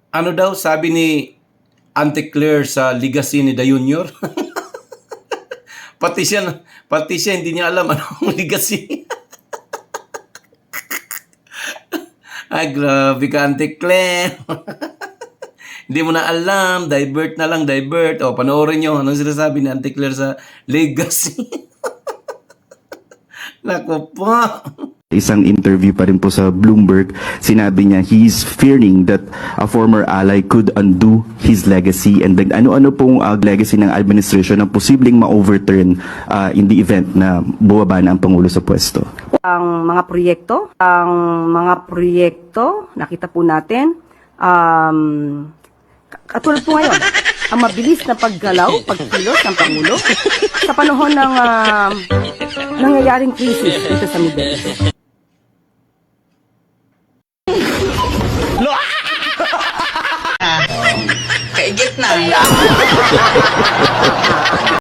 Ano daw sabi ni Auntie Claire sa legacy ni Da Junior? pati siya hindi niya alam anong legacy. Ay, grabe ka, Auntie Claire. Hindi mo na alam, divert na lang, divert. O, panoorin nyo, anong sinasabi ni Auntie Claire sa legacy? Naku po. Isang interview pa rin po sa Bloomberg, sinabi niya he's fearing that a former ally could undo his legacy, and ano-ano pong legacy ng administration ang posibleng ma-overturn in the event na bumaba na ang Pangulo sa pwesto. Ang mga proyekto, nakita po natin, katulad po ngayon, ang mabilis na pagkilos ng Pangulo sa panahon ng nangyayaring krisis dito sa Middle East. Kaigit na.